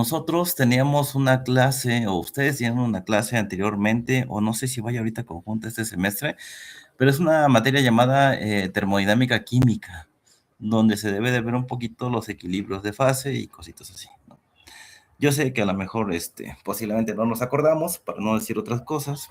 Nosotros teníamos una clase, o ustedes tienen una clase anteriormente, o no sé si vaya ahorita conjunta este semestre, pero es una materia llamada termodinámica química, donde se debe de ver un poquito los equilibrios de fase y cositas así, ¿no? Yo sé que a lo mejor posiblemente no nos acordamos, para no decir otras cosas,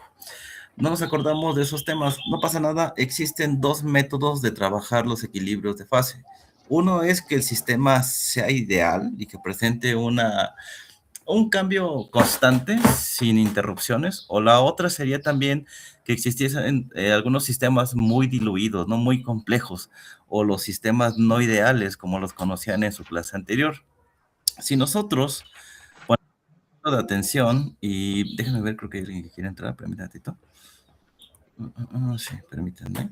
no nos acordamos de esos temas, no pasa nada, existen dos métodos de trabajar los equilibrios de fase. Uno es que el sistema sea ideal y que presente un cambio constante, sin interrupciones, o la otra sería también que existiesen algunos sistemas muy diluidos, no muy complejos, o los sistemas no ideales, como los conocían en su clase anterior. Si nosotros ponemos de atención, y déjenme ver, creo que hay alguien que quiere entrar, permítanme un ratito. Sí, permítanme.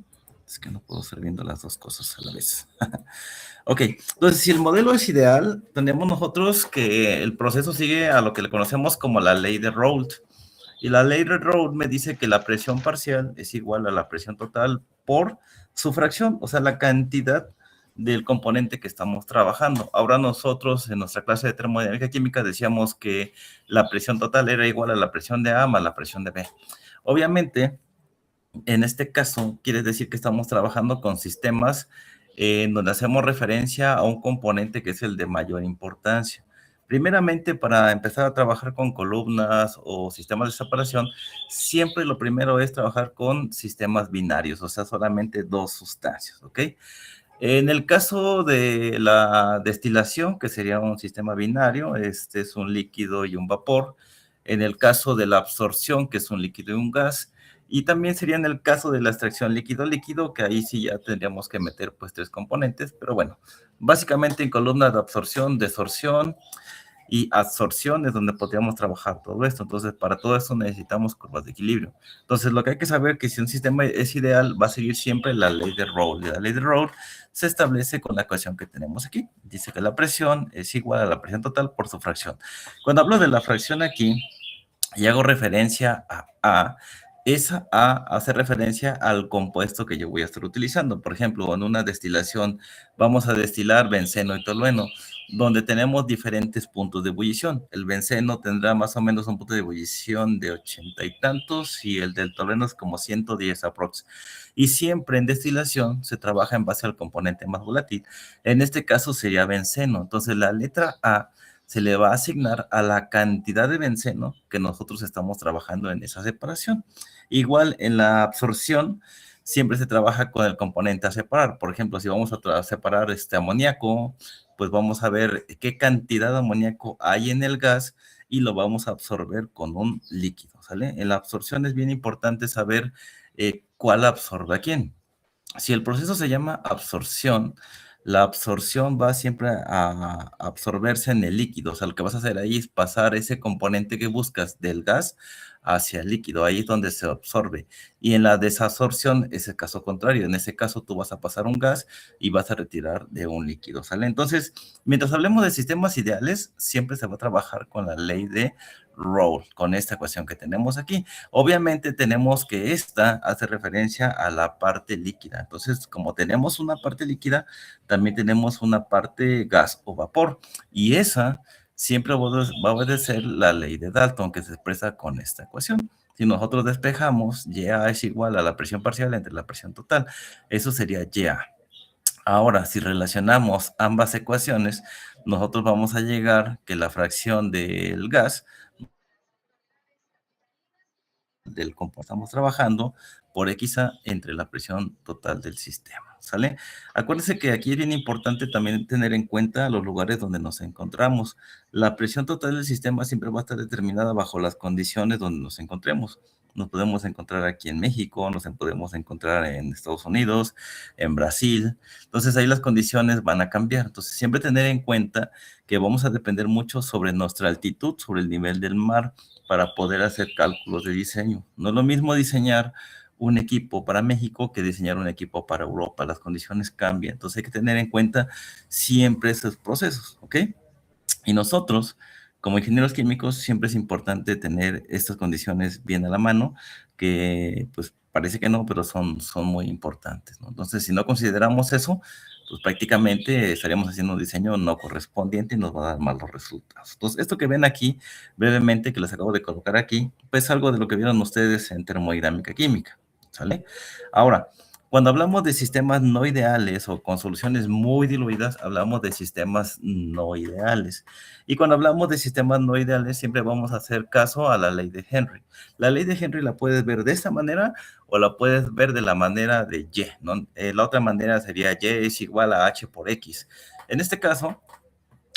Es que no puedo estar viendo las dos cosas a la vez. Ok, entonces si el modelo es ideal, tenemos nosotros que el proceso sigue a lo que le conocemos como la ley de Raoult. Y la ley de Raoult me dice que la presión parcial es igual a la presión total por su fracción, o sea, la cantidad del componente que estamos trabajando. Ahora nosotros en nuestra clase de termodinámica química decíamos que la presión total era igual a la presión de A más la presión de B. Obviamente, en este caso, quiere decir que estamos trabajando con sistemas en donde hacemos referencia a un componente que es el de mayor importancia. Primeramente, para empezar a trabajar con columnas o sistemas de separación, siempre lo primero es trabajar con sistemas binarios, o sea, solamente dos sustancias, ¿ok? En el caso de la destilación, que sería un sistema binario, este es un líquido y un vapor. En el caso de la absorción, que es un líquido y un gas. Y también sería en el caso de la extracción líquido-líquido, que ahí sí ya tendríamos que meter pues tres componentes. Pero bueno, básicamente en columnas de absorción, desorción y absorción es donde podríamos trabajar todo esto. Entonces, para todo esto necesitamos curvas de equilibrio. Entonces, lo que hay que saber es que si un sistema es ideal, va a seguir siempre la ley de Raoult. Y la ley de Raoult se establece con la ecuación que tenemos aquí. Dice que la presión es igual a la presión total por su fracción. Cuando hablo de la fracción aquí, y hago referencia a A, esa A hace referencia al compuesto que yo voy a estar utilizando. Por ejemplo, en una destilación vamos a destilar benceno y tolueno, donde tenemos diferentes puntos de ebullición. El benceno tendrá más o menos un punto de ebullición de 80 y tantos y el del tolueno es como 110 aprox. Y siempre en destilación se trabaja en base al componente más volátil. En este caso sería benceno. Entonces la letra A se le va a asignar a la cantidad de benceno que nosotros estamos trabajando en esa separación. Igual en la absorción, siempre se trabaja con el componente a separar. Por ejemplo, si vamos a separar amoníaco, pues vamos a ver qué cantidad de amoníaco hay en el gas y lo vamos a absorber con un líquido, ¿sale? En la absorción es bien importante saber cuál absorbe a quién. Si el proceso se llama absorción, la absorción va siempre a absorberse en el líquido. O sea, lo que vas a hacer ahí es pasar ese componente que buscas del gas hacia el líquido. Ahí es donde se absorbe. Y en la desabsorción es el caso contrario. En ese caso tú vas a pasar un gas y vas a retirar de un líquido, ¿sale? Entonces, mientras hablemos de sistemas ideales, siempre se va a trabajar con la ley de Raoult, con esta ecuación que tenemos aquí. Obviamente tenemos que esta hace referencia a la parte líquida. Entonces, como tenemos una parte líquida, también tenemos una parte gas o vapor. Y esa siempre va a obedecer la ley de Dalton, que se expresa con esta ecuación. Si nosotros despejamos, YA es igual a la presión parcial entre la presión total. Eso sería YA. Ahora, si relacionamos ambas ecuaciones, nosotros vamos a llegar que la fracción del gas del compuesto estamos trabajando por XA entre la presión total del sistema, ¿sale? Acuérdense que aquí es bien importante también tener en cuenta los lugares donde nos encontramos. La presión total del sistema siempre va a estar determinada bajo las condiciones donde nos encontremos. Nos podemos encontrar aquí en México, nos podemos encontrar en Estados Unidos, en Brasil. Entonces ahí las condiciones van a cambiar. Entonces siempre tener en cuenta que vamos a depender mucho sobre nuestra altitud, sobre el nivel del mar, para poder hacer cálculos de diseño. No es lo mismo diseñar un equipo para México que diseñar un equipo para Europa. Las condiciones cambian. Entonces hay que tener en cuenta siempre esos procesos, ¿ok? Y nosotros, como ingenieros químicos, siempre es importante tener estas condiciones bien a la mano, que pues parece que no, pero son muy importantes, ¿no? Entonces, si no consideramos eso, pues prácticamente estaríamos haciendo un diseño no correspondiente y nos va a dar malos resultados. Entonces, esto que ven aquí, brevemente, que les acabo de colocar aquí, pues algo de lo que vieron ustedes en termodinámica química, ¿sale? Ahora, cuando hablamos de sistemas no ideales o con soluciones muy diluidas, hablamos de sistemas no ideales. Y cuando hablamos de sistemas no ideales, siempre vamos a hacer caso a la ley de Henry. La ley de Henry la puedes ver de esta manera o la puedes ver de la manera de Y, ¿no? La otra manera sería Y es igual a H por X. En este caso,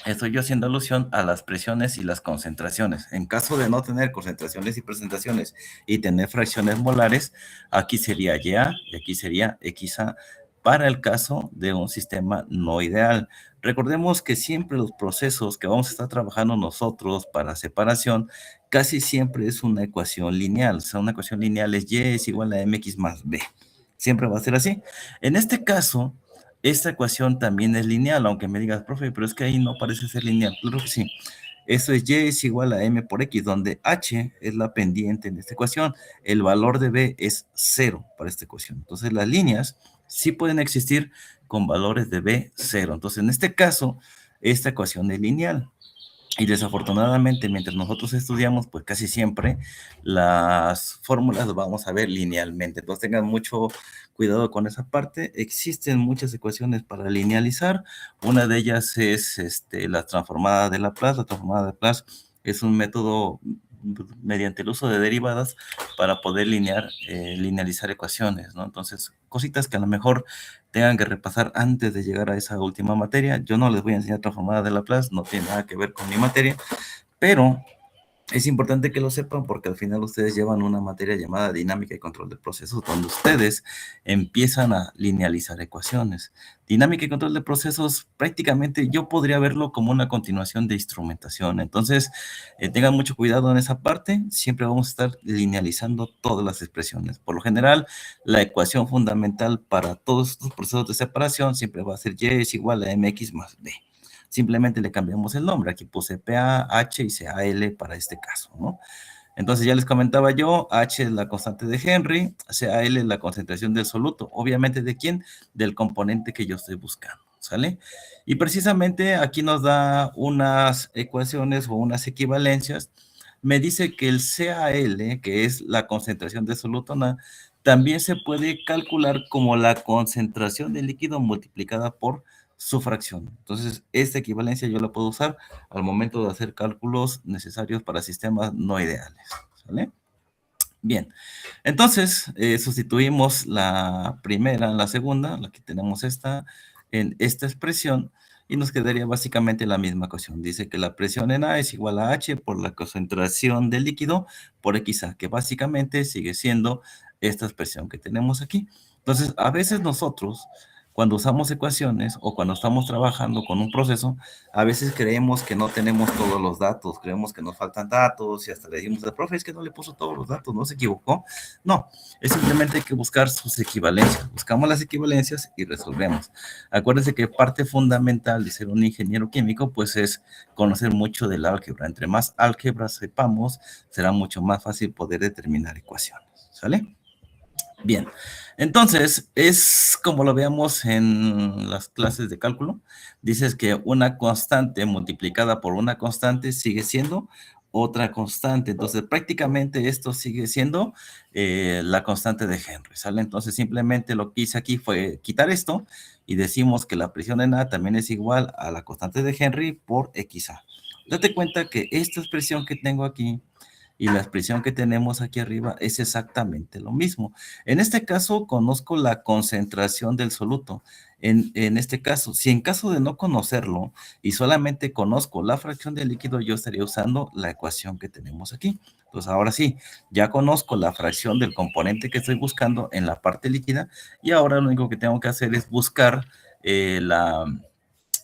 estoy yo haciendo alusión a las presiones y las concentraciones. En caso de no tener concentraciones y presentaciones y tener fracciones molares, aquí sería YA y aquí sería XA para el caso de un sistema no ideal. Recordemos que siempre los procesos que vamos a estar trabajando nosotros para separación, casi siempre es una ecuación lineal. O sea, una ecuación lineal es Y es igual a MX más B. Siempre va a ser así. En este caso, esta ecuación también es lineal, aunque me digas, profe, pero es que ahí no parece ser lineal. Claro que sí. Eso es Y es igual a M por X, donde H es la pendiente en esta ecuación. El valor de B es 0 para esta ecuación. Entonces, las líneas sí pueden existir con valores de B 0. Entonces, en este caso, esta ecuación es lineal. Y desafortunadamente, mientras nosotros estudiamos, pues casi siempre las fórmulas las vamos a ver linealmente. Entonces tengan mucho cuidado con esa parte. Existen muchas ecuaciones para linealizar. Una de ellas es la transformada de Laplace. La transformada de Laplace es un método mediante el uso de derivadas para poder linealizar ecuaciones, ¿no? Entonces, cositas que a lo mejor tengan que repasar antes de llegar a esa última materia. Yo no les voy a enseñar transformada de Laplace, no tiene nada que ver con mi materia, pero es importante que lo sepan porque al final ustedes llevan una materia llamada dinámica y control de procesos, donde ustedes empiezan a linealizar ecuaciones. Dinámica y control de procesos, prácticamente yo podría verlo como una continuación de instrumentación. Entonces, tengan mucho cuidado en esa parte. Siempre vamos a estar linealizando todas las expresiones. Por lo general, la ecuación fundamental para todos estos procesos de separación siempre va a ser Y es igual a MX más B. Simplemente le cambiamos el nombre. Aquí puse PA, H y CAL para este caso, ¿no? Entonces ya les comentaba yo, H es la constante de Henry, CAL es la concentración del soluto. Obviamente, ¿de quién? Del componente que yo estoy buscando, ¿sale? Y precisamente aquí nos da unas ecuaciones o unas equivalencias. Me dice que el CAL, que es la concentración de soluto, también se puede calcular como la concentración del líquido multiplicada por su fracción. Entonces, esta equivalencia yo la puedo usar al momento de hacer cálculos necesarios para sistemas no ideales, ¿sale? Bien, entonces sustituimos la primera en la segunda, la que tenemos en esta expresión, y nos quedaría básicamente la misma ecuación. Dice que la presión en A es igual a H por la concentración del líquido por XA, que básicamente sigue siendo esta expresión que tenemos aquí. Entonces, a veces nosotros, cuando usamos ecuaciones o cuando estamos trabajando con un proceso, a veces creemos que no tenemos todos los datos, creemos que nos faltan datos y hasta le decimos al profe, es que no le puso todos los datos, no se equivocó. No, es simplemente hay que buscar sus equivalencias. Buscamos las equivalencias y resolvemos. Acuérdense que parte fundamental de ser un ingeniero químico, pues es conocer mucho del álgebra. Entre más álgebra sepamos, será mucho más fácil poder determinar ecuaciones, ¿sale? Bien, entonces es como lo veamos en las clases de cálculo. Dices que una constante multiplicada por una constante sigue siendo otra constante. Entonces prácticamente esto sigue siendo la constante de Henry, ¿sale? Entonces simplemente lo que hice aquí fue quitar esto y decimos que la presión en A también es igual a la constante de Henry por XA. Date cuenta que esta expresión que tengo aquí y la expresión que tenemos aquí arriba es exactamente lo mismo. En este caso, conozco la concentración del soluto. En este caso, si en caso de no conocerlo y solamente conozco la fracción del líquido, yo estaría usando la ecuación que tenemos aquí. Entonces, ahora sí, ya conozco la fracción del componente que estoy buscando en la parte líquida y ahora lo único que tengo que hacer es buscar la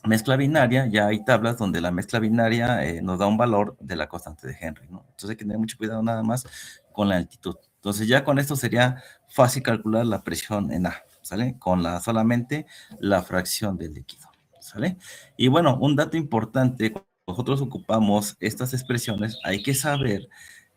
mezcla binaria. Ya hay tablas donde la mezcla binaria nos da un valor de la constante de Henry, ¿no? Entonces hay que tener mucho cuidado nada más con la altitud. Entonces ya con esto sería fácil calcular la presión en A, ¿sale? Con solamente la fracción del líquido, ¿sale? Y bueno, un dato importante, cuando nosotros ocupamos estas expresiones, hay que saber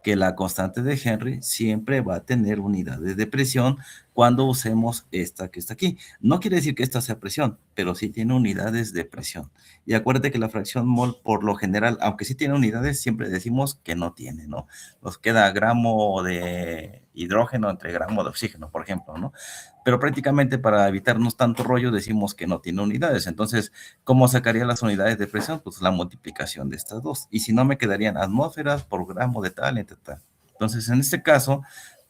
que la constante de Henry siempre va a tener unidades de presión cuando usemos esta que está aquí. No quiere decir que esta sea presión, pero sí tiene unidades de presión. Y acuérdate que la fracción mol, por lo general, aunque sí tiene unidades, siempre decimos que no tiene, ¿no? Nos queda gramo de hidrógeno entre gramo de oxígeno, por ejemplo, ¿no? Pero prácticamente para evitarnos tanto rollo decimos que no tiene unidades. Entonces, ¿cómo sacaría las unidades de presión? Pues la multiplicación de estas dos. Y si no, me quedarían atmósferas por gramo de tal, entre tal. Entonces, en este caso,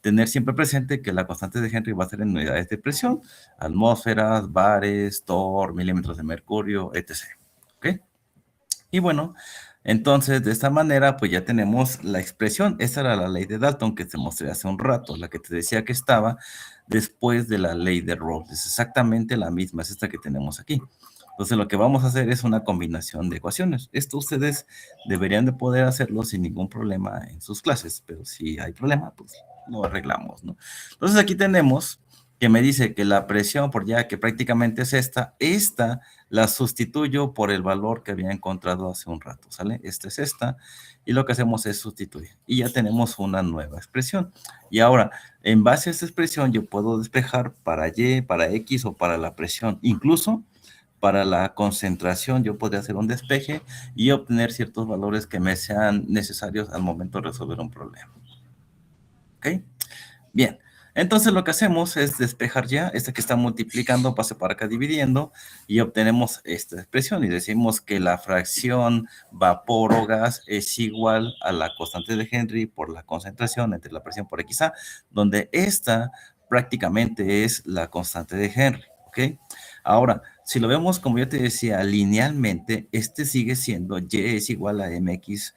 tener siempre presente que la constante de Henry va a ser en unidades de presión, atmósferas, bares, torr, milímetros de mercurio, etc. ¿Ok? Y bueno, entonces de esta manera pues ya tenemos la expresión. Esa era la ley de Dalton que te mostré hace un rato, la que te decía que estaba después de la ley de Rolls. Es exactamente la misma, es esta que tenemos aquí. Entonces lo que vamos a hacer es una combinación de ecuaciones. Esto ustedes deberían de poder hacerlo sin ningún problema en sus clases, pero si hay problema, pues lo arreglamos, ¿no? Entonces aquí tenemos que me dice que la presión, por ya que prácticamente es esta la sustituyo por el valor que había encontrado hace un rato, ¿sale? Esta es esta, y lo que hacemos es sustituir, y ya tenemos una nueva expresión. Y ahora, en base a esta expresión, yo puedo despejar para Y, para X o para la presión, incluso para la concentración, yo podría hacer un despeje y obtener ciertos valores que me sean necesarios al momento de resolver un problema. ¿Ok? Bien, entonces lo que hacemos es despejar ya, este que está multiplicando pasa para acá dividiendo y obtenemos esta expresión y decimos que la fracción vapor o gas es igual a la constante de Henry por la concentración entre la presión por XA, donde esta prácticamente es la constante de Henry, ¿ok? Ahora, si lo vemos como yo te decía, linealmente, este sigue siendo Y es igual a MX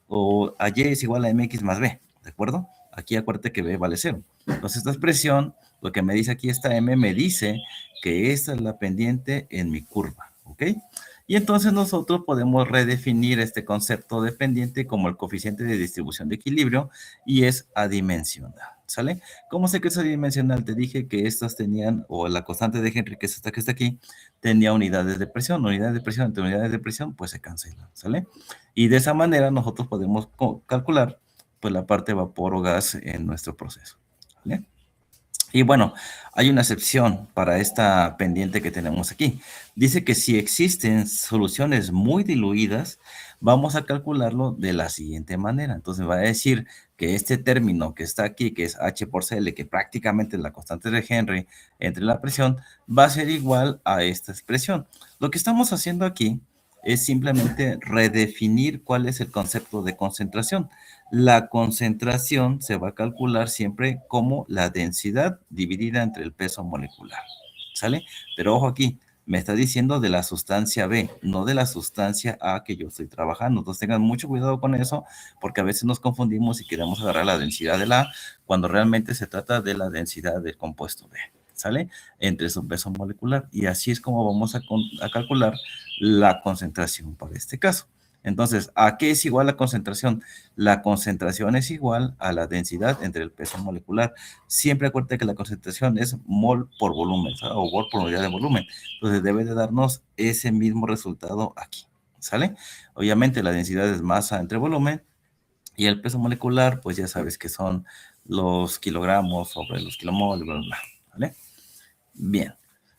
o a Y es igual a MX más B, ¿de acuerdo? Aquí acuérdate que B vale 0. Entonces esta expresión, lo que me dice aquí esta M, me dice que esta es la pendiente en mi curva, ¿ok? Y entonces nosotros podemos redefinir este concepto de pendiente como el coeficiente de distribución de equilibrio y es adimensional, ¿sale? ¿Cómo sé que es adimensional? Te dije que estas tenían, o la constante de Henry, que es esta que está aquí, tenía unidades de presión. Unidades de presión entre unidades de presión, pues se cancelan, ¿sale? Y de esa manera nosotros podemos calcular pues la parte vapor o gas en nuestro proceso, ¿vale? Y bueno, hay una excepción para esta pendiente que tenemos aquí. Dice que si existen soluciones muy diluidas, vamos a calcularlo de la siguiente manera. Entonces va a decir que este término que está aquí, que es H por Cl, que prácticamente es la constante de Henry entre la presión, va a ser igual a esta expresión. Lo que estamos haciendo aquí es simplemente redefinir cuál es el concepto de concentración. La concentración se va a calcular siempre como la densidad dividida entre el peso molecular, ¿sale? Pero ojo aquí, me está diciendo de la sustancia B, no de la sustancia A que yo estoy trabajando. Entonces tengan mucho cuidado con eso, porque a veces nos confundimos y queremos agarrar la densidad de la A, cuando realmente se trata de la densidad del compuesto B, ¿sale? Entre su peso molecular. Y así es como vamos a calcular la concentración para este caso. Entonces, ¿a qué es igual la concentración? La concentración es igual a la densidad entre el peso molecular. Siempre acuérdate que la concentración es mol por volumen, ¿sabes? O mol por unidad de volumen. Entonces, debe de darnos ese mismo resultado aquí, ¿sale? Obviamente, la densidad es masa entre volumen y el peso molecular, pues ya sabes que son los kilogramos sobre los kilomol, bla, bla, bla, ¿vale? Bien.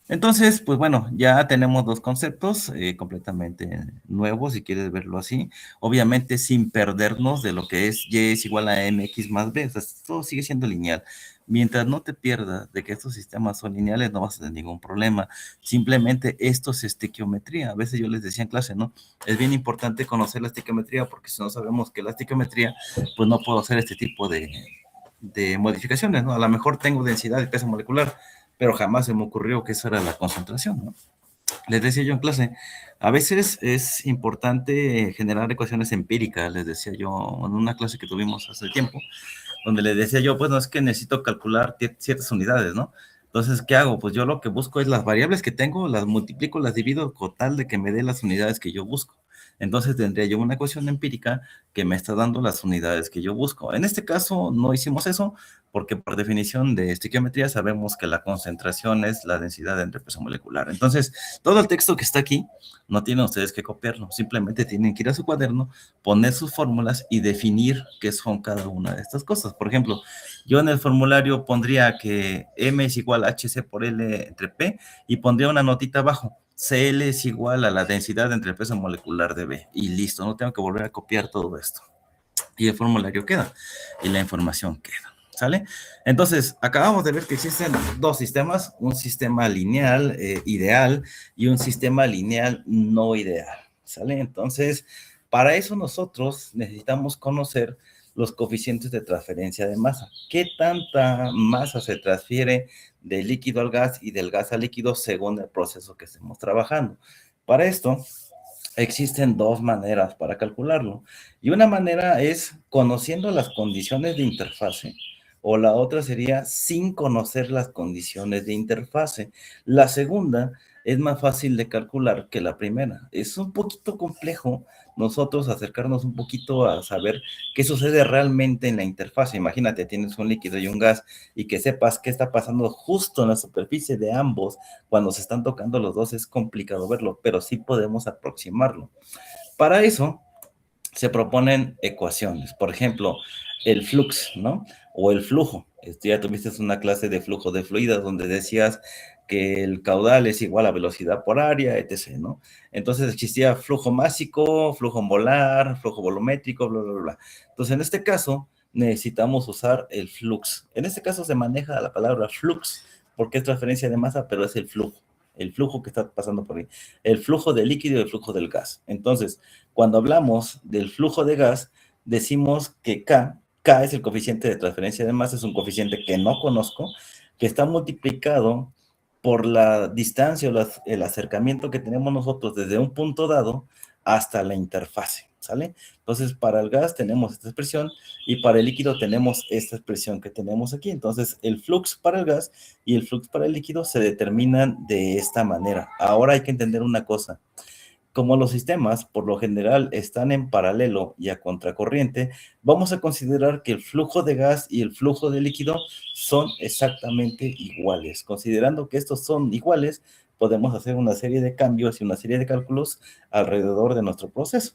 Entonces, pues bueno, ya tenemos dos conceptos completamente nuevos, si quieres verlo así. Obviamente sin perdernos de lo que es Y es igual a MX más B. O sea, todo sigue siendo lineal. Mientras no te pierdas de que estos sistemas son lineales, no vas a tener ningún problema. Simplemente esto es estequiometría. A veces yo les decía en clase, ¿no? Es bien importante conocer la estequiometría porque si no sabemos que la estequiometría, pues no puedo hacer este tipo de modificaciones, ¿no? A lo mejor tengo densidad y peso molecular, pero jamás se me ocurrió que eso era la concentración, ¿no? Les decía yo en clase, a veces es importante generar ecuaciones empíricas, les decía yo en una clase que tuvimos hace tiempo, donde les decía yo, pues no es que necesito calcular ciertas unidades, ¿no? Entonces, ¿qué hago? Pues yo lo que busco es las variables que tengo, las multiplico, las divido con tal de que me dé las unidades que yo busco. Entonces tendría yo una ecuación empírica que me está dando las unidades que yo busco. En este caso no hicimos eso porque por definición de estequiometría sabemos que la concentración es la densidad entre peso molecular. Entonces, todo el texto que está aquí no tienen ustedes que copiarlo, simplemente tienen que ir a su cuaderno, poner sus fórmulas y definir qué son cada una de estas cosas. Por ejemplo, yo en el formulario pondría que M es igual a HC por L entre P y pondría una notita abajo. CL es igual a la densidad entre el peso molecular de B. Y listo, no tengo que volver a copiar todo esto. Y el formulario queda. Y la información queda. ¿Sale? Entonces, acabamos de ver que existen dos sistemas, un sistema lineal ideal y un sistema lineal no ideal. ¿Sale? Entonces, para eso nosotros necesitamos conocer los coeficientes de transferencia de masa. ¿Qué tanta masa se transfiere del líquido al gas y del gas al líquido según el proceso que estemos trabajando? Para esto, existen dos maneras para calcularlo. Y una manera es conociendo las condiciones de interfase, o la otra sería sin conocer las condiciones de interfase. La segunda es más fácil de calcular que la primera. Es un poquito complejo nosotros acercarnos un poquito a saber qué sucede realmente en la interfase. Imagínate, tienes un líquido y un gas y que sepas qué está pasando justo en la superficie de ambos cuando se están tocando los dos. Es complicado verlo, pero sí podemos aproximarlo. Para eso se proponen ecuaciones. Por ejemplo, el flux, ¿no? O el flujo. Ya tuviste una clase de flujo de fluidos donde decías que el caudal es igual a velocidad por área, etc., ¿no? Entonces existía flujo másico, flujo molar, flujo volumétrico, bla, bla, bla. Entonces, en este caso, necesitamos usar el flux. En este caso se maneja la palabra flux porque es transferencia de masa, pero es el flujo que está pasando por ahí, el flujo del líquido y el flujo del gas. Entonces, cuando hablamos del flujo de gas, decimos que K es el coeficiente de transferencia de masa, es un coeficiente que no conozco, que está multiplicado por la distancia o el acercamiento que tenemos nosotros desde un punto dado hasta la interfase, ¿sale? Entonces, para el gas tenemos esta expresión y para el líquido tenemos esta expresión que tenemos aquí. Entonces, el flux para el gas y el flux para el líquido se determinan de esta manera. Ahora hay que entender una cosa. Como los sistemas, por lo general, están en paralelo y a contracorriente, vamos a considerar que el flujo de gas y el flujo de líquido son exactamente iguales. Considerando que estos son iguales, podemos hacer una serie de cambios y una serie de cálculos alrededor de nuestro proceso.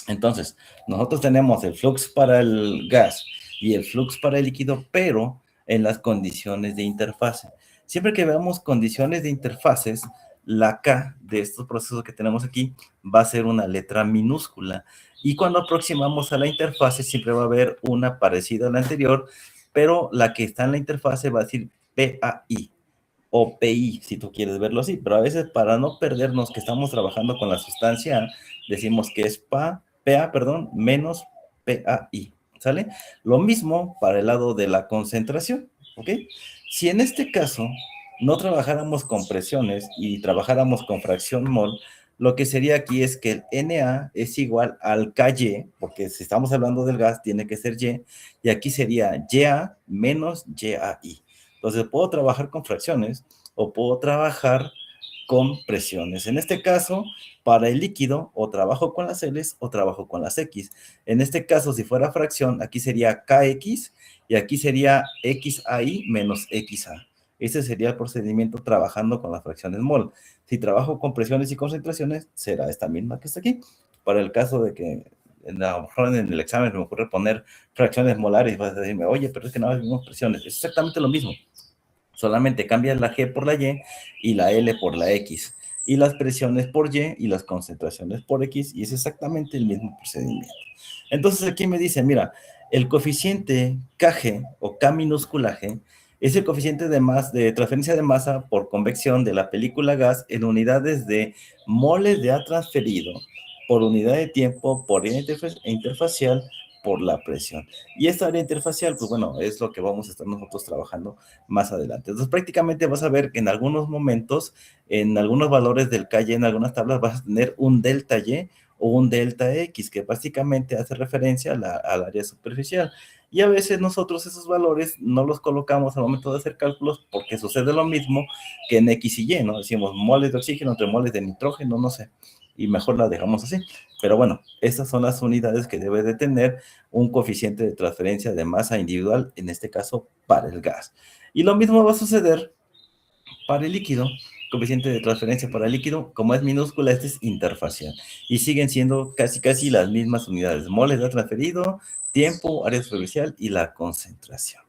Entonces, nosotros tenemos el flux para el gas y el flux para el líquido, pero en las condiciones de interfase. Siempre que veamos condiciones de interfaces, la K de estos procesos que tenemos aquí va a ser una letra minúscula. Y cuando aproximamos a la interfase, siempre va a haber una parecida a la anterior, pero la que está en la interfase va a decir PAI o PI, si tú quieres verlo así. Pero a veces, para no perdernos que estamos trabajando con la sustancia, decimos que es PA, perdón, menos PAI, ¿sale? Lo mismo para el lado de la concentración, ¿ok? Si en este caso no trabajáramos con presiones y trabajáramos con fracción mol, lo que sería aquí es que el Na es igual al KY, porque si estamos hablando del gas, tiene que ser Y, y aquí sería Ya menos YAI. Entonces, puedo trabajar con fracciones o puedo trabajar con presiones. En este caso, para el líquido, o trabajo con las L's o trabajo con las X. En este caso, si fuera fracción, aquí sería KX y aquí sería XAI menos XA. Ese sería el procedimiento trabajando con las fracciones mol. Si trabajo con presiones y concentraciones, será esta misma que está aquí. Para el caso de que a lo mejor en el examen me ocurre poner fracciones molares, vas a decirme, oye, pero es que no hay mismas presiones. Es exactamente lo mismo. Solamente cambias la G por la y la L por la X. Y las presiones por Y y las concentraciones por X. Y es exactamente el mismo procedimiento. Entonces aquí me dice, mira, el coeficiente KG o K minúscula G es el coeficiente de transferencia de masa por convección de la película gas en unidades de moles de A transferido por unidad de tiempo por interfacial por la presión. Y esta área interfacial, pues bueno, es lo que vamos a estar nosotros trabajando más adelante. Entonces, prácticamente vas a ver que en algunos momentos, en algunos valores del KY, en algunas tablas, vas a tener un delta Y o un delta X, que básicamente hace referencia al área superficial. Y a veces nosotros esos valores no los colocamos al momento de hacer cálculos porque sucede lo mismo que en X y Y, ¿no? Decimos moles de oxígeno entre moles de nitrógeno, no sé, y mejor la dejamos así. Pero bueno, estas son las unidades que debe de tener un coeficiente de transferencia de masa individual, en este caso para el gas. Y lo mismo va a suceder para el líquido, coeficiente de transferencia para el líquido, como es minúscula, este es interfacial. Y siguen siendo casi las mismas unidades, moles de transferido, tiempo, área superficial y la concentración.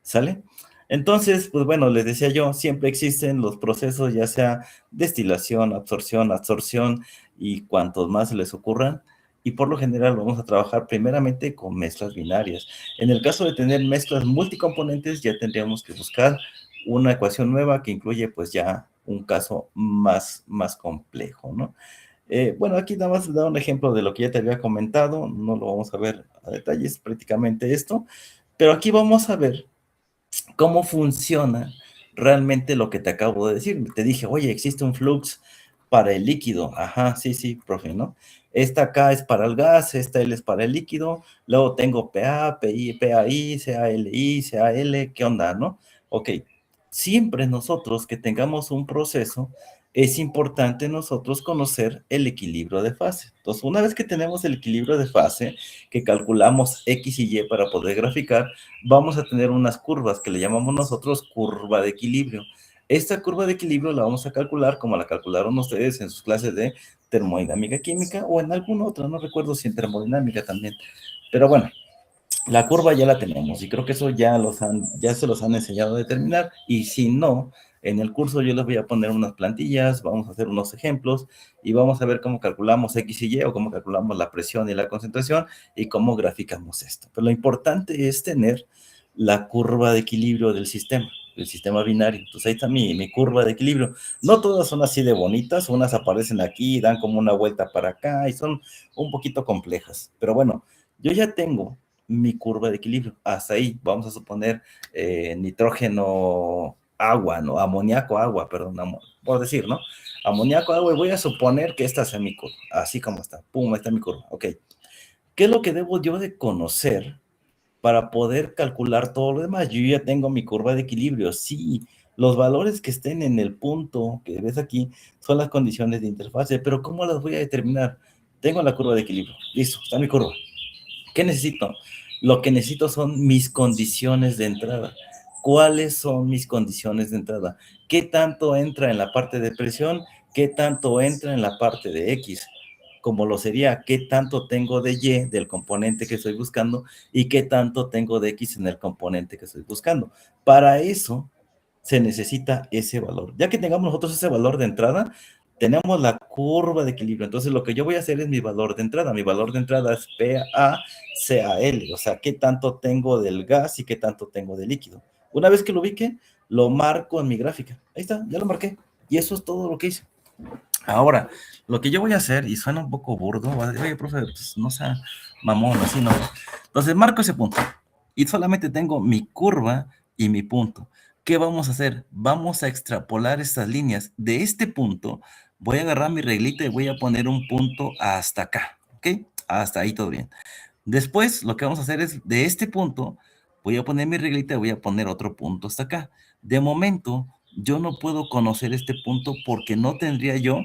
¿Sale? Entonces, pues bueno, les decía yo, siempre existen los procesos, ya sea destilación, absorción, adsorción y cuantos más se les ocurran. Y por lo general vamos a trabajar primeramente con mezclas binarias. En el caso de tener mezclas multicomponentes, ya tendríamos que buscar una ecuación nueva que incluye pues ya un caso más complejo, ¿no? Bueno, aquí nada más da un ejemplo de lo que ya te había comentado, no lo vamos a ver a detalles prácticamente esto, pero aquí vamos a ver cómo funciona realmente lo que te acabo de decir. Te dije, oye, existe un flux para el líquido. Ajá, sí, sí, profe, ¿no? Esta K es para el gas, esta L es para el líquido, luego tengo PA, PI, PAI, CALI, CAL, ¿qué onda, no? Ok, siempre nosotros que tengamos un proceso, es importante nosotros conocer el equilibrio de fase. Entonces, una vez que tenemos el equilibrio de fase, que calculamos X y Y para poder graficar, vamos a tener unas curvas que le llamamos nosotros curva de equilibrio. Esta curva de equilibrio la vamos a calcular como la calcularon ustedes en sus clases de termodinámica química o en alguna otra, no recuerdo si en termodinámica también. Pero bueno, la curva ya la tenemos y creo que eso ya se los han enseñado a determinar y si no, en el curso yo les voy a poner unas plantillas, vamos a hacer unos ejemplos y vamos a ver cómo calculamos X y Y o cómo calculamos la presión y la concentración y cómo graficamos esto. Pero lo importante es tener la curva de equilibrio del sistema binario. Entonces ahí está mi curva de equilibrio. No todas son así de bonitas, unas aparecen aquí, dan como una vuelta para acá y son un poquito complejas. Pero bueno, yo ya tengo mi curva de equilibrio. Hasta ahí, vamos a suponer nitrógeno, agua, ¿no? Amoníaco, agua, perdón, por decir, ¿no? Amoníaco, agua, y voy a suponer que esta sea mi curva, así como está. Pum, ahí está mi curva. Ok. ¿Qué es lo que debo yo de conocer para poder calcular todo lo demás? Yo ya tengo mi curva de equilibrio. Sí, los valores que estén en el punto que ves aquí son las condiciones de interfase, pero ¿cómo las voy a determinar? Tengo la curva de equilibrio. Listo, está mi curva. ¿Qué necesito? Lo que necesito son mis condiciones de entrada. ¿Cuáles son mis condiciones de entrada? ¿Qué tanto entra en la parte de presión? ¿Qué tanto entra en la parte de X? Como lo sería, ¿qué tanto tengo de Y del componente que estoy buscando? ¿Y qué tanto tengo de X en el componente que estoy buscando? Para eso se necesita ese valor. Ya que tengamos nosotros ese valor de entrada, tenemos la curva de equilibrio. Entonces, lo que yo voy a hacer es mi valor de entrada. Mi valor de entrada es PaCal, o sea, qué tanto tengo del gas y qué tanto tengo del líquido. Una vez que lo ubique, lo marco en mi gráfica. Ahí está, ya lo marqué. Y eso es todo lo que hice. Ahora, lo que yo voy a hacer, y suena un poco burdo, oye, profe, pues no sea mamón, así no. Entonces, marco ese punto. Y solamente tengo mi curva y mi punto. ¿Qué vamos a hacer? Vamos a extrapolar estas líneas. De este punto, voy a agarrar mi reglita y voy a poner un punto hasta acá, ¿ok? Hasta ahí todo bien. Después, lo que vamos a hacer es, de este punto, voy a poner mi reglita y voy a poner otro punto hasta acá. De momento, yo no puedo conocer este punto porque no tendría yo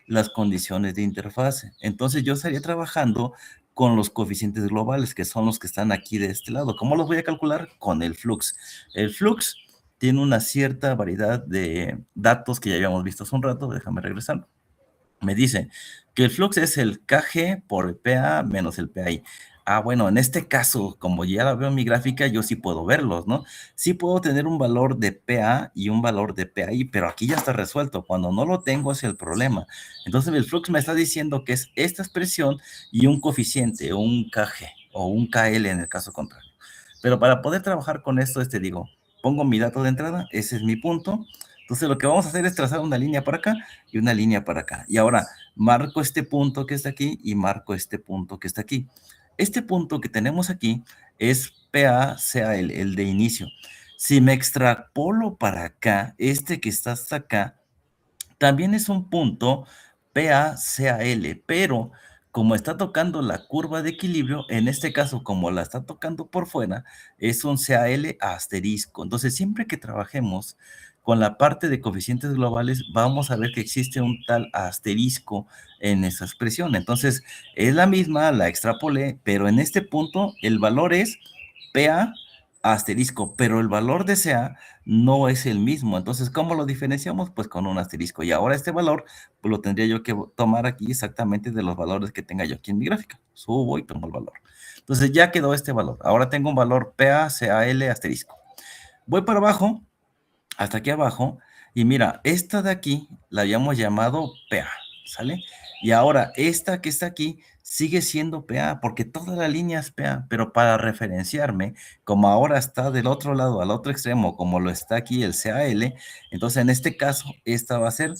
las condiciones de interfase. Entonces, yo estaría trabajando con los coeficientes globales, que son los que están aquí de este lado. ¿Cómo los voy a calcular? Con el flux. El flux tiene una cierta variedad de datos que ya habíamos visto hace un rato. Déjame regresar. Me dice que el flux es el Kg por el PA menos el PAI. Ah, bueno, en este caso, como ya la veo en mi gráfica, yo sí puedo verlos, ¿no? Sí puedo tener un valor de PA y un valor de PAI, pero aquí ya está resuelto. Cuando no lo tengo es el problema. Entonces el flux me está diciendo que es esta expresión y un coeficiente, un Kg o un KL en el caso contrario. Pero para poder trabajar con esto, digo, pongo mi dato de entrada, ese es mi punto. Entonces lo que vamos a hacer es trazar una línea para acá y una línea para acá. Y ahora marco este punto que está aquí y marco este punto que está aquí. Este punto que tenemos aquí es PACAL, el de inicio. Si me extrapolo para acá, este que está hasta acá, también es un punto PACAL, pero como está tocando la curva de equilibrio, en este caso, como la está tocando por fuera, es un CAL asterisco. Entonces, siempre que trabajemos con la parte de coeficientes globales, vamos a ver que existe un tal asterisco en esa expresión. Entonces, es la misma, la extrapolé, pero en este punto el valor es PA asterisco, pero el valor de CA no es el mismo. Entonces, ¿cómo lo diferenciamos? Pues con un asterisco. Y ahora este valor, pues lo tendría yo que tomar aquí exactamente de los valores que tenga yo aquí en mi gráfica. Subo y tomo el valor. Entonces, ya quedó este valor. Ahora tengo un valor PA, CAL, asterisco. Voy para abajo, hasta aquí abajo, y mira, esta de aquí la habíamos llamado PA, ¿sale? Y ahora esta que está aquí sigue siendo PA, porque toda la línea es PA, pero para referenciarme, como ahora está del otro lado, al otro extremo, como lo está aquí el CAL, entonces en este caso, esta va a ser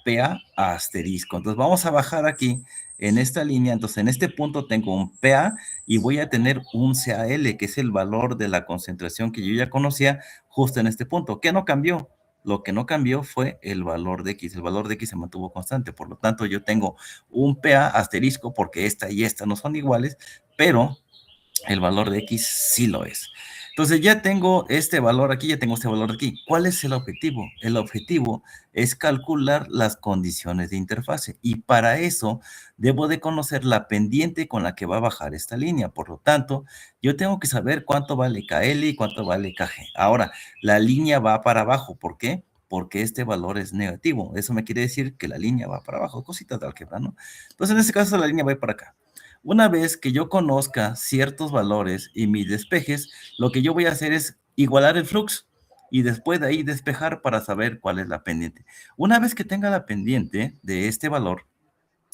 PA asterisco. Entonces vamos a bajar aquí en esta línea, entonces en este punto tengo un PA y voy a tener un CAL, que es el valor de la concentración que yo ya conocía justo en este punto. ¿Qué no cambió? Lo que no cambió fue el valor de X. El valor de X se mantuvo constante. Por lo tanto, yo tengo un PA asterisco porque esta y esta no son iguales, pero el valor de X sí lo es. Entonces ya tengo este valor aquí, ya tengo este valor aquí. ¿Cuál es el objetivo? El objetivo es calcular las condiciones de interfase y para eso debo de conocer la pendiente con la que va a bajar esta línea. Por lo tanto, yo tengo que saber cuánto vale KL y cuánto vale KG. Ahora, la línea va para abajo. ¿Por qué? Porque este valor es negativo. Eso me quiere decir que la línea va para abajo. Cositas de álgebra, ¿no? Entonces, en este caso, la línea va a ir para acá. Una vez que yo conozca ciertos valores y mis despejes, lo que yo voy a hacer es igualar el flux y después de ahí despejar para saber cuál es la pendiente. Una vez que tenga la pendiente de este valor,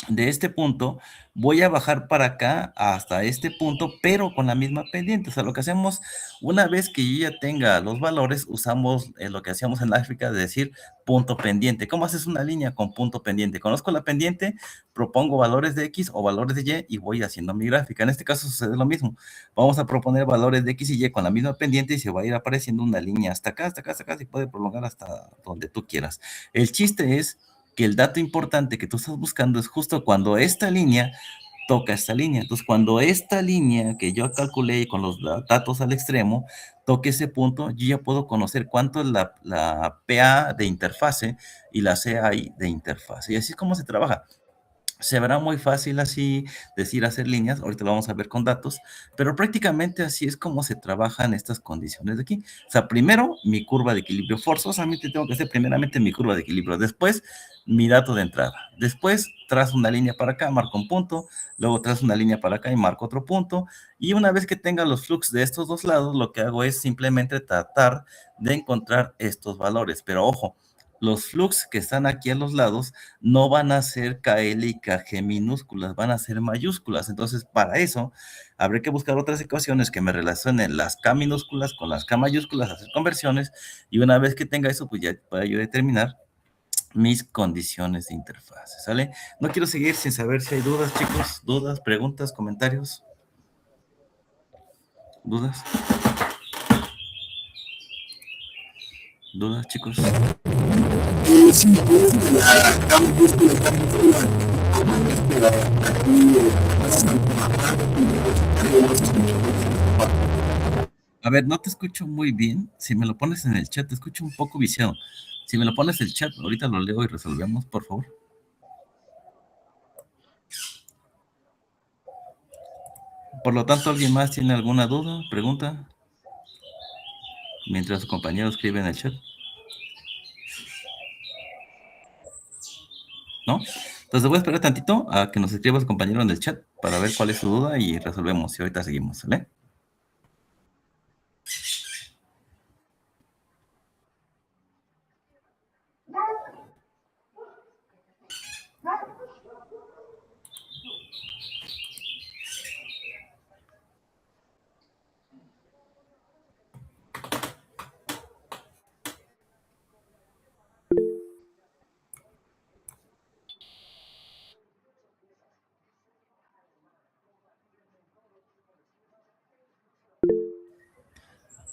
de este punto, voy a bajar para acá hasta este punto, pero con la misma pendiente. O sea, lo que hacemos, una vez que yo ya tenga los valores, usamos lo que hacíamos en la gráfica de decir punto pendiente. ¿Cómo haces una línea con punto pendiente? Conozco la pendiente, propongo valores de X o valores de Y y voy haciendo mi gráfica. En este caso sucede lo mismo. Vamos a proponer valores de X y Y con la misma pendiente y se va a ir apareciendo una línea hasta acá, hasta acá, hasta acá, y puede prolongar hasta donde tú quieras. El chiste es que el dato importante que tú estás buscando es justo cuando esta línea toca esta línea. Entonces, cuando esta línea que yo calculé con los datos al extremo toque ese punto, yo ya puedo conocer cuánto es la PA de interfase y la CAI de interfase. Y así es como se trabaja. Se verá muy fácil así decir hacer líneas, ahorita lo vamos a ver con datos, pero prácticamente así es como se trabajan estas condiciones de aquí. O sea, primero mi curva de equilibrio, forzosamente tengo que hacer primeramente mi curva de equilibrio, después mi dato de entrada, después trazo una línea para acá, marco un punto, luego trazo una línea para acá y marco otro punto, y una vez que tenga los flux de estos dos lados, lo que hago es simplemente tratar de encontrar estos valores, pero ojo, los flux que están aquí a los lados no van a ser KL y KG minúsculas, van a ser mayúsculas. Entonces, para eso, habré que buscar otras ecuaciones que me relacionen las K minúsculas con las K mayúsculas, hacer conversiones, y una vez que tenga eso, pues ya puedo yo determinar mis condiciones de interfaz, ¿sale? No quiero seguir sin saber si hay dudas, chicos, dudas, preguntas, comentarios, dudas, dudas, chicos. A ver, no te escucho muy bien. Si me lo pones en el chat, te escucho un poco viciado. Si me lo pones en el chat, ahorita lo leo y resolvemos, por favor. Por lo tanto, ¿alguien más tiene alguna duda, pregunta? Mientras su compañero escribe en el chat. ¿No? Entonces voy a esperar tantito a que nos escriba su compañero en el chat para ver cuál es su duda y resolvemos. Y ahorita seguimos, ¿vale?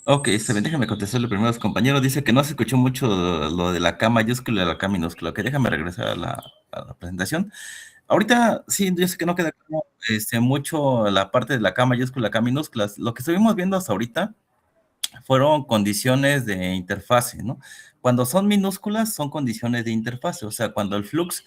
Ok, déjame contestar lo primero a los compañeros. Dice que no se escuchó mucho lo de la K mayúscula y la K minúscula. Ok, déjame regresar a la presentación. Ahorita sí, yo sé que no queda claro, mucho la parte de la K mayúscula, K minúscula. Lo que estuvimos viendo hasta ahorita fueron condiciones de interfase, ¿no? Cuando son minúsculas, son condiciones de interfase, o sea, cuando el flux,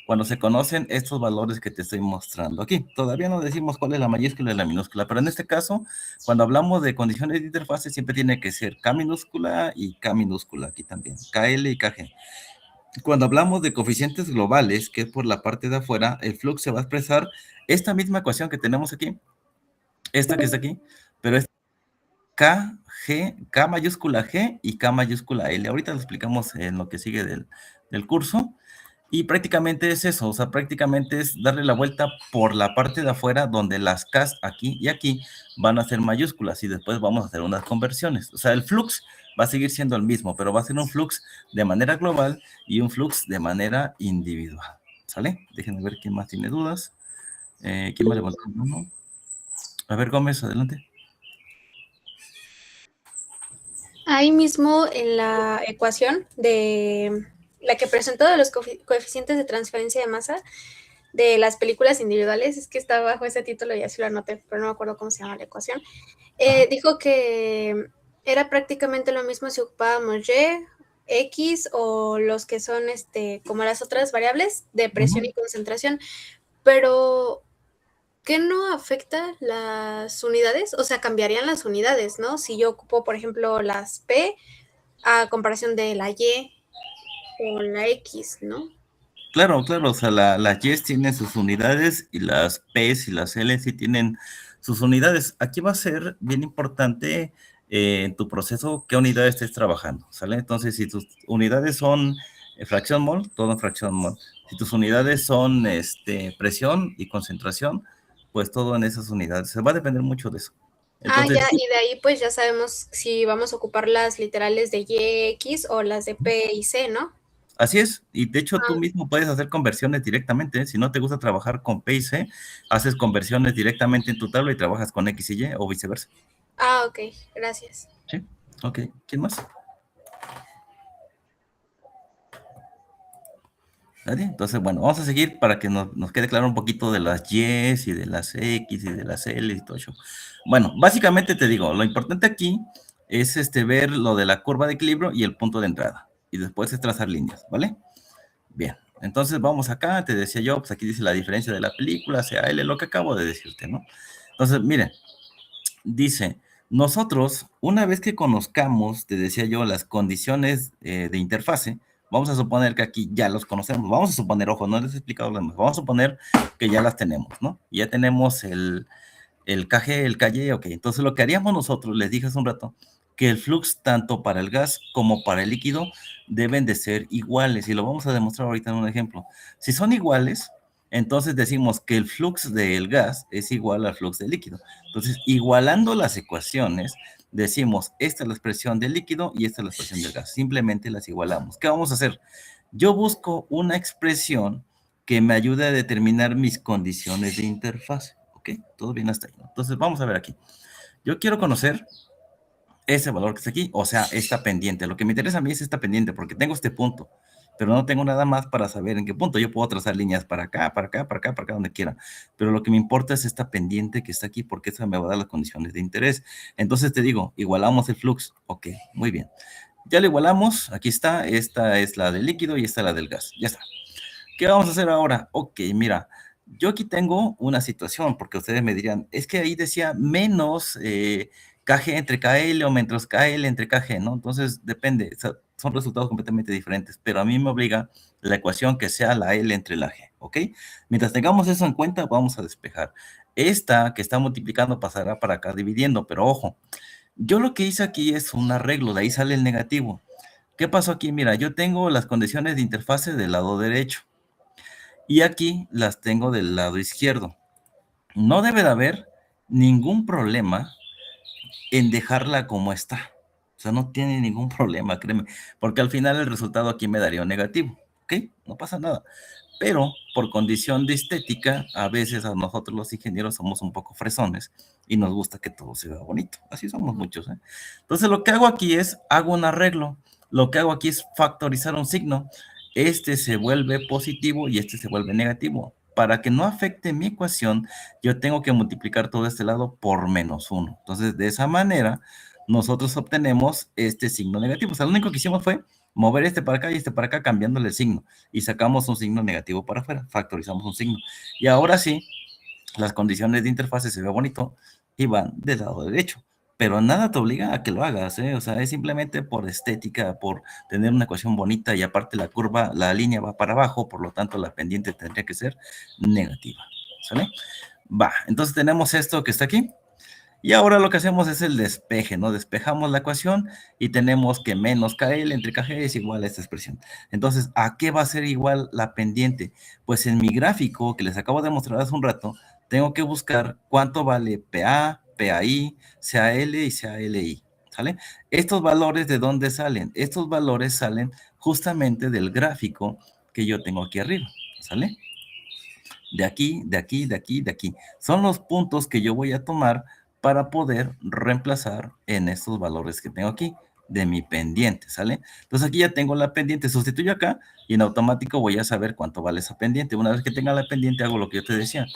cuando se conocen estos valores que te estoy mostrando aquí. Todavía no decimos cuál es la mayúscula y la minúscula, pero en este caso, cuando hablamos de condiciones de interfase, siempre tiene que ser K minúscula y K minúscula aquí también, KL y KG. Cuando hablamos de coeficientes globales, que es por la parte de afuera, el flux se va a expresar esta misma ecuación que tenemos aquí, esta que está aquí, pero K mayúscula G y K mayúscula L. Ahorita lo explicamos en lo que sigue del curso. Y prácticamente es eso, o sea, prácticamente es darle la vuelta por la parte de afuera donde las Ks aquí y aquí van a ser mayúsculas y después vamos a hacer unas conversiones. O sea, el flux va a seguir siendo el mismo, pero va a ser un flux de manera global y un flux de manera individual. ¿Sale? Déjenme ver quién más tiene dudas. ¿Quién más levantó la mano? A ver, Gómez, adelante. Ahí mismo en la ecuación de la que presentó de los coeficientes de transferencia de masa de las películas individuales, es que está bajo ese título y así lo anoté, pero no me acuerdo cómo se llama la ecuación, dijo que era prácticamente lo mismo si ocupábamos Y, X o los que son como las otras variables de presión y concentración, pero ¿qué no afecta las unidades? O sea, cambiarían las unidades, ¿no? Si yo ocupo, por ejemplo, las P a comparación de la Y o la X, ¿no? Claro, claro, o sea, las Y tienen sus unidades y las P y las L sí tienen sus unidades. Aquí va a ser bien importante en tu proceso qué unidad estés trabajando, ¿sale? Entonces, si tus unidades son fracción mol, todo en fracción mol. Si tus unidades son presión y concentración, pues todo en esas unidades. Se va a depender mucho de eso. Entonces, Ya, y de ahí pues ya sabemos si vamos a ocupar las literales de Y, X o las de P y C, ¿no? así es, y de hecho tú mismo puedes hacer conversiones directamente, ¿eh? Si no te gusta trabajar con P y C, haces conversiones directamente en tu tabla y trabajas con X y Y o viceversa. Ok, gracias. ¿Sí? Ok, ¿quién más? ¿Nadie? Entonces, bueno, vamos a seguir para que nos quede claro un poquito de las Y y de las X y de las L y todo eso. Bueno, básicamente te digo, lo importante aquí es ver lo de la curva de equilibrio y el punto de entrada, y después es trazar líneas, ¿vale? Bien, entonces vamos acá, te decía yo, pues aquí dice la diferencia de la película, sea L, lo que acabo de decirte, ¿no? Entonces, miren, dice, nosotros, una vez que conozcamos, te decía yo, las condiciones de interfase, vamos a suponer que aquí ya los conocemos, vamos a suponer, ojo, no les he explicado lo demás, vamos a suponer que ya las tenemos, ¿no? Ya tenemos el KG, el KY, ok. Entonces lo que haríamos nosotros, les dije hace un rato, que el flux tanto para el gas como para el líquido deben de ser iguales, y lo vamos a demostrar ahorita en un ejemplo. Si son iguales, entonces decimos que el flux del gas es igual al flux del líquido. Entonces, igualando las ecuaciones, decimos, esta es la expresión del líquido y esta es la expresión del gas. Simplemente las igualamos. ¿Qué vamos a hacer? Yo busco una expresión que me ayude a determinar mis condiciones de interfaz. ¿Ok? Todo bien hasta ahí. Entonces, vamos a ver aquí. Yo quiero conocer ese valor que está aquí, o sea, esta pendiente. Lo que me interesa a mí es esta pendiente, porque tengo este punto, pero no tengo nada más para saber en qué punto. Yo puedo trazar líneas para acá, para acá, para acá, para acá, donde quiera. Pero lo que me importa es esta pendiente que está aquí, porque esa me va a dar las condiciones de interés. Entonces te digo, igualamos el flux. Ok, muy bien. Ya lo igualamos, aquí está, esta es la del líquido y esta es la del gas. Ya está. ¿Qué vamos a hacer ahora? Ok, mira, yo aquí tengo una situación, porque ustedes me dirían, es que ahí decía menos KG entre KL o menos KL entre KG, ¿no? Entonces depende, o sea, son resultados completamente diferentes, pero a mí me obliga la ecuación que sea la L entre la G, ¿ok? Mientras tengamos eso en cuenta, vamos a despejar. Esta que está multiplicando pasará para acá dividiendo, pero ojo, yo lo que hice aquí es un arreglo, de ahí sale el negativo. ¿Qué pasó aquí? Mira, yo tengo las condiciones de interfase del lado derecho y aquí las tengo del lado izquierdo. No debe de haber ningún problema en dejarla como está. O sea, no tiene ningún problema, créeme, porque al final el resultado aquí me daría un negativo, ¿ok? No pasa nada. Pero por condición de estética, a veces a nosotros los ingenieros somos un poco fresones y nos gusta que todo se vea bonito. Así somos muchos, ¿eh? Entonces lo que hago aquí es, hago un arreglo. Lo que hago aquí es factorizar un signo. Este se vuelve positivo y este se vuelve negativo. Para que no afecte mi ecuación, yo tengo que multiplicar todo este lado por -1. Entonces, de esa manera, nosotros obtenemos este signo negativo. O sea, lo único que hicimos fue mover este para acá y este para acá, cambiándole el signo. Y sacamos un signo negativo para afuera, factorizamos un signo. Y ahora sí, las condiciones de interfase se ve bonito y van del lado derecho. Pero nada te obliga a que lo hagas, ¿eh? O sea, es simplemente por estética, por tener una ecuación bonita y aparte la curva, la línea va para abajo, por lo tanto la pendiente tendría que ser negativa, ¿sale? Va, entonces tenemos esto que está aquí Y ahora lo que hacemos es el despeje, ¿no? Despejamos la ecuación y tenemos que menos KL entre KG es igual a esta expresión. Entonces, ¿a qué va a ser igual la pendiente? Pues en mi gráfico que les acabo de mostrar hace un rato, tengo que buscar cuánto vale PA, PAI, CAL y CALI, ¿sale? Estos valores, ¿de dónde salen? Estos valores salen justamente del gráfico que yo tengo aquí arriba, ¿sale? De aquí, de aquí, de aquí, de aquí. Son los puntos que yo voy a tomar para poder reemplazar en estos valores que tengo aquí de mi pendiente, ¿sale? Entonces aquí ya tengo la pendiente, sustituyo acá y en automático voy a saber cuánto vale esa pendiente. Una vez que tenga la pendiente hago lo que yo te decía,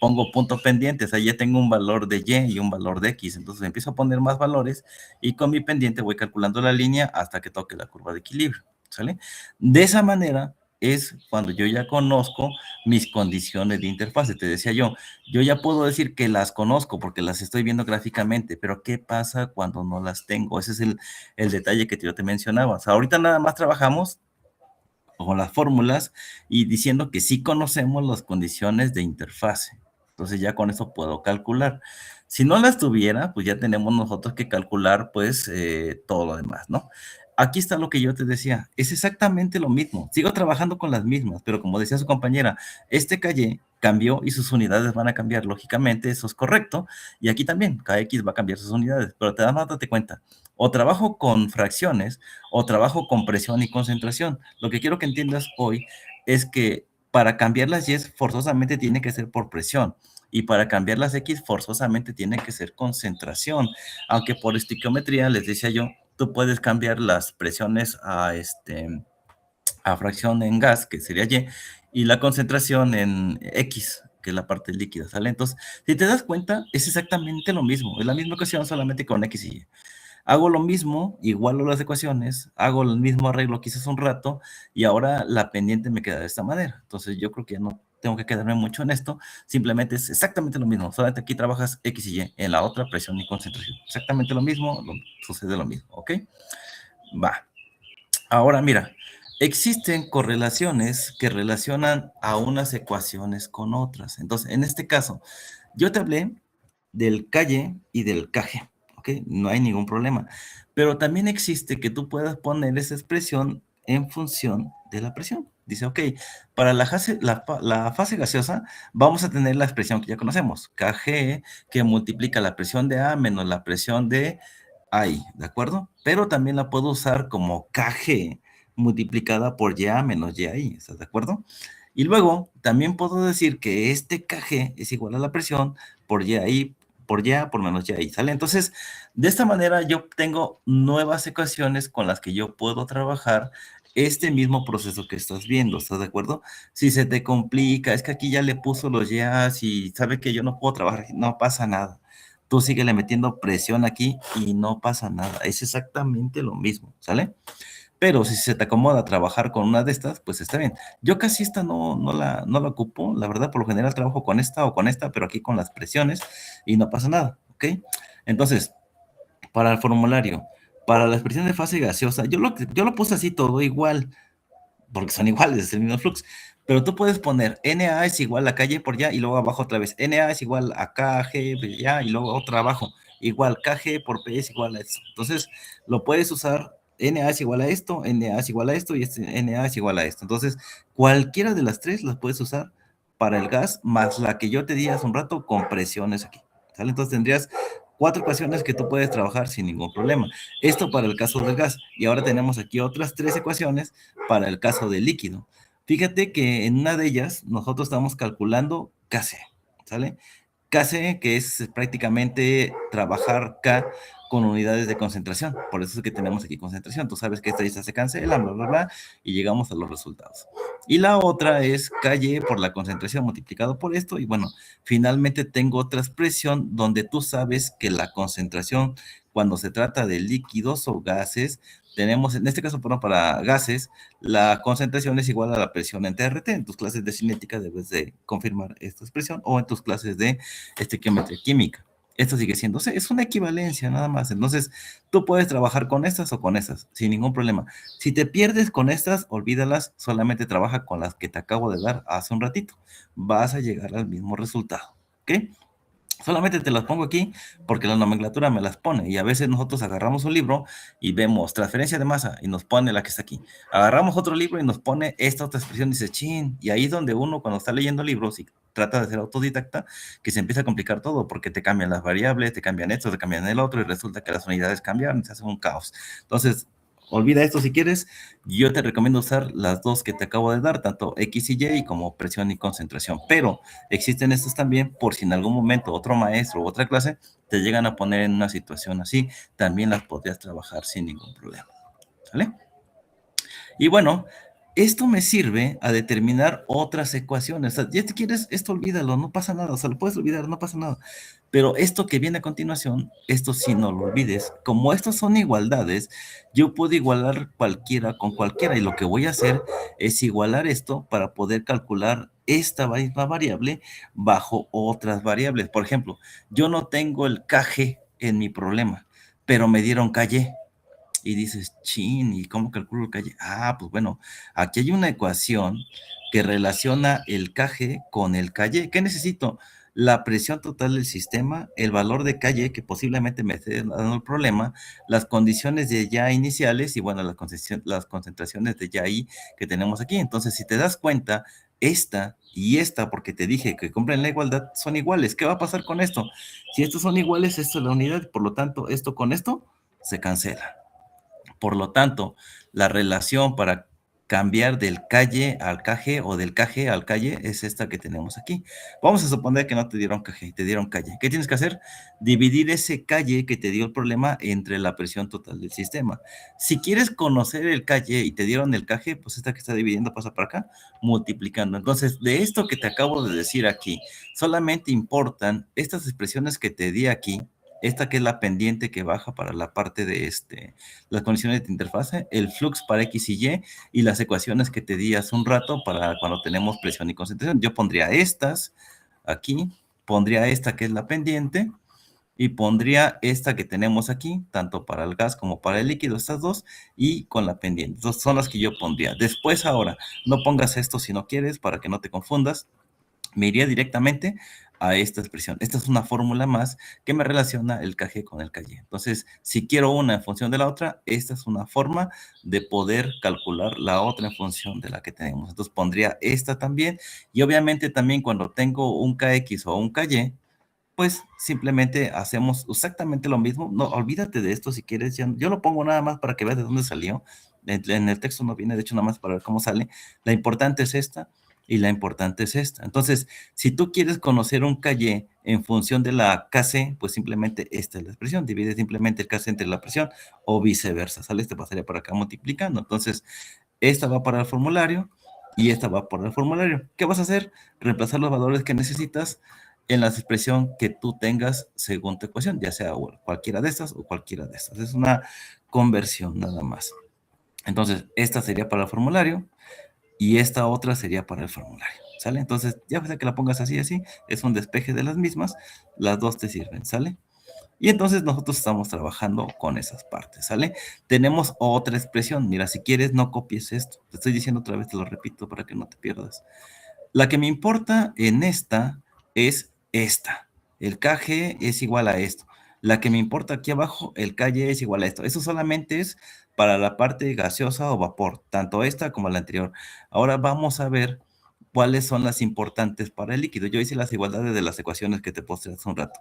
pongo puntos pendientes, ahí ya tengo un valor de Y y un valor de X, entonces empiezo a poner más valores y con mi pendiente voy calculando la línea hasta que toque la curva de equilibrio, ¿sale? De esa manera es cuando yo ya conozco mis condiciones de interfase. Te decía yo ya puedo decir que las conozco porque las estoy viendo gráficamente, pero ¿qué pasa cuando no las tengo? Ese es el detalle que yo te mencionaba. O sea, ahorita nada más trabajamos con las fórmulas y diciendo que sí conocemos las condiciones de interfase. Entonces ya con eso puedo calcular. Si no las tuviera, pues ya tenemos nosotros que calcular pues todo lo demás, ¿no? Aquí está lo que yo te decía, es exactamente lo mismo. Sigo trabajando con las mismas, pero como decía su compañera, este calle cambió y sus unidades van a cambiar. Lógicamente, eso es correcto. Y aquí también, KX va a cambiar sus unidades. Pero te das más, date cuenta. O trabajo con fracciones o trabajo con presión y concentración. Lo que quiero que entiendas hoy es que para cambiar las Y forzosamente tiene que ser por presión y para cambiar las X forzosamente tiene que ser concentración, aunque por estiquiometría les decía yo, tú puedes cambiar las presiones a fracción en gas, que sería y la concentración en X, que es la parte líquida, ¿sale? Entonces, si te das cuenta, es exactamente lo mismo, es la misma ecuación solamente con X y Y. Hago lo mismo, igualo las ecuaciones, hago el mismo arreglo que hice hace un rato y ahora la pendiente me queda de esta manera. Entonces yo creo que ya no tengo que quedarme mucho en esto, simplemente es exactamente lo mismo, solamente aquí trabajas X y Y, en la otra presión y concentración. Exactamente lo mismo, sucede lo mismo, ¿ok? Va. Ahora mira, existen correlaciones que relacionan a unas ecuaciones con otras. Entonces, en este caso, yo te hablé del calle y del caje, ¿ok? No hay ningún problema. Pero también existe que tú puedas poner esa expresión en función de la presión. Dice, ok, para la fase gaseosa vamos a tener la expresión que ya conocemos, Kg, que multiplica la presión de A menos la presión de AI, ¿de acuerdo? Pero también la puedo usar como Kg multiplicada por Ya menos YI, ¿estás de acuerdo? Y luego también puedo decir que este Kg es igual a la presión por YI por ya, por menos ya y ¿sale? Entonces, de esta manera yo tengo nuevas ecuaciones con las que yo puedo trabajar este mismo proceso que estás viendo, ¿estás de acuerdo? Si se te complica, es que aquí ya le puso los ya y sabe que yo no puedo trabajar, no pasa nada. Tú síguele metiendo presión aquí y no pasa nada. Es exactamente lo mismo, ¿sale? Pero si se te acomoda trabajar con una de estas, pues está bien. Yo casi esta no la ocupo, la verdad, por lo general trabajo con esta o con esta, pero aquí con las presiones y no pasa nada, ¿ok? Entonces, para el formulario, para la expresión de fase gaseosa, yo lo puse así todo igual, porque son iguales, es el mismo flux. Pero tú puedes poner Na es igual a KY por ya y luego abajo otra vez. Na es igual a KG por ya y luego otra abajo. Igual KG por P es igual a eso. Entonces lo puedes usar. Na es igual a esto, Na es igual a esto y Na es igual a esto. Entonces cualquiera de las tres las puedes usar para el gas más la que yo te di hace un rato con presiones aquí. ¿Sale? Entonces tendrías cuatro ecuaciones que tú puedes trabajar sin ningún problema. Esto para el caso del gas. Y ahora tenemos aquí otras tres ecuaciones para el caso del líquido. Fíjate que en una de ellas nosotros estamos calculando Kc, ¿sale? Kc, que es prácticamente trabajar K con unidades de concentración. Por eso es que tenemos aquí concentración. Tú sabes que esta lista se cancela, bla, bla, bla, y llegamos a los resultados. Y la otra es Ky por la concentración multiplicado por esto. Y bueno, finalmente tengo otra expresión donde tú sabes que la concentración, cuando se trata de líquidos o gases, tenemos, en este caso, para gases, la concentración es igual a la presión en TRT. En tus clases de cinética debes de confirmar esta expresión o en tus clases de estequiometría química. Esto sigue siendo, es una equivalencia nada más. Entonces, tú puedes trabajar con estas o con estas, sin ningún problema. Si te pierdes con estas, olvídalas, solamente trabaja con las que te acabo de dar hace un ratito. Vas a llegar al mismo resultado, ¿ok? Solamente te las pongo aquí porque la nomenclatura me las pone y a veces nosotros agarramos un libro y vemos transferencia de masa y nos pone la que está aquí. Agarramos otro libro y nos pone esta otra expresión y dice, chin, y ahí es donde uno cuando está leyendo libros y trata de ser autodidacta, que se empieza a complicar todo porque te cambian las variables, te cambian esto, te cambian el otro y resulta que las unidades cambian, se hace un caos. Entonces, olvida esto si quieres. Yo te recomiendo usar las dos que te acabo de dar, tanto X y Y como presión y concentración. Pero existen estos también por si en algún momento otro maestro u otra clase te llegan a poner en una situación así, también las podrías trabajar sin ningún problema. ¿Sale? Y bueno, esto me sirve a determinar otras ecuaciones. O sea, ya te quieres, esto olvídalo, no pasa nada, o sea, lo puedes olvidar, no pasa nada. Pero esto que viene a continuación, esto sí no lo olvides. Como estos son igualdades, yo puedo igualar cualquiera con cualquiera y lo que voy a hacer es igualar esto para poder calcular esta misma variable bajo otras variables. Por ejemplo, yo no tengo el KG en mi problema, pero me dieron KY y dices, chin, ¿y cómo calculo el KY? Ah, pues bueno, aquí hay una ecuación que relaciona el KG con el KY. ¿Qué necesito? La presión total del sistema, el valor de KY que posiblemente me esté dando el problema, las condiciones de ya iniciales y bueno, las concentraciones de ya I que tenemos aquí. Entonces, si te das cuenta, esta y esta, porque te dije que cumplen la igualdad, son iguales. ¿Qué va a pasar con esto? Si estos son iguales, esto es la unidad, por lo tanto, esto con esto se cancela. Por lo tanto, la relación para cambiar del calle al calle o del calle al calle es esta que tenemos aquí. Vamos a suponer que no te dieron calle, te dieron calle. ¿Qué tienes que hacer? Dividir ese calle que te dio el problema entre la presión total del sistema. Si quieres conocer el calle y te dieron el calle, pues esta que está dividiendo pasa para acá, multiplicando. Entonces, de esto que te acabo de decir aquí, solamente importan estas expresiones que te di aquí, esta que es la pendiente que baja para la parte de las condiciones de interfase, el flux para X y las ecuaciones que te di hace un rato para cuando tenemos presión y concentración. Yo pondría estas aquí, pondría esta que es la pendiente y pondría esta que tenemos aquí, tanto para el gas como para el líquido, estas dos, y con la pendiente. Entonces son las que yo pondría. Después ahora, no pongas esto si no quieres para que no te confundas, me iría directamente a esta expresión. Esta es una fórmula más que me relaciona el KG con el KY. Entonces, si quiero una en función de la otra, esta es una forma de poder calcular la otra en función de la que tenemos. Entonces, pondría esta también. Y obviamente también cuando tengo un KX o un KY, pues simplemente hacemos exactamente lo mismo. No, olvídate de esto si quieres. Yo lo pongo nada más para que veas de dónde salió. En el texto no viene, de hecho, nada más para ver cómo sale. La importante es esta y la importante es esta. Entonces, si tú quieres conocer un KY en función de la KC, pues simplemente esta es la expresión. Divide simplemente el KC entre la presión o viceversa, ¿sale? Te pasaría por acá multiplicando. Entonces, esta va para el formulario y esta va para el formulario. ¿Qué vas a hacer? Reemplazar los valores que necesitas en la expresión que tú tengas según tu ecuación, ya sea cualquiera de estas o cualquiera de estas. Es una conversión nada más. Entonces, esta sería para el formulario y esta otra sería para el formulario, ¿sale? Entonces, ya sea que la pongas así, así, es un despeje de las mismas, las dos te sirven, ¿sale? Y entonces nosotros estamos trabajando con esas partes, ¿sale? Tenemos otra expresión, mira, si quieres no copies esto, te estoy diciendo otra vez, te lo repito para que no te pierdas. La que me importa en esta es esta. El KG es igual a esto. La que me importa aquí abajo, el KY es igual a esto. Eso solamente es para la parte gaseosa o vapor, tanto esta como la anterior. Ahora vamos a ver cuáles son las importantes para el líquido. Yo hice las igualdades de las ecuaciones que te puse hace un rato.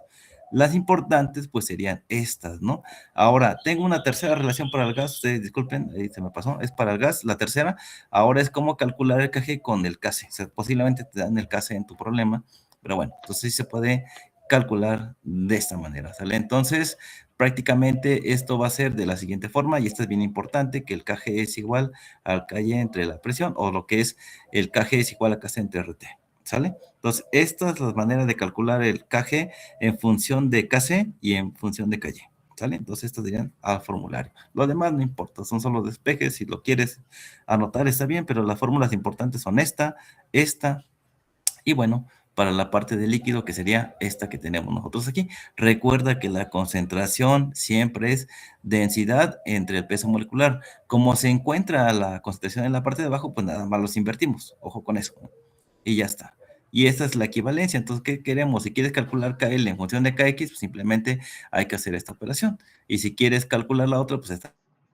Las importantes pues serían estas, ¿no? Ahora, tengo una tercera relación para el gas, ustedes disculpen, ahí se me pasó, es para el gas, la tercera. Ahora es cómo calcular el KG con el KC. O sea, posiblemente te dan el KC en tu problema, pero bueno, entonces sí se puede calcular de esta manera, ¿sale? Entonces, prácticamente esto va a ser de la siguiente forma, y esto es bien importante, que el KG es igual al KY entre la presión, o lo que es el KG es igual a KC entre RT, ¿sale? Entonces, estas son las maneras de calcular el KG en función de KC y en función de KY. ¿Sale? Entonces, estos dirían al formulario. Lo demás no importa, son solo despejes. Si lo quieres anotar, está bien, pero las fórmulas importantes son esta, y bueno, para la parte de líquido, que sería esta que tenemos nosotros aquí. Recuerda que la concentración siempre es densidad entre el peso molecular. Como se encuentra la concentración en la parte de abajo, pues nada más los invertimos. Ojo con eso, ¿no? Y ya está. Y esa es la equivalencia. Entonces, ¿qué queremos? Si quieres calcular KL en función de KX, pues simplemente hay que hacer esta operación. Y si quieres calcular la otra, pues esta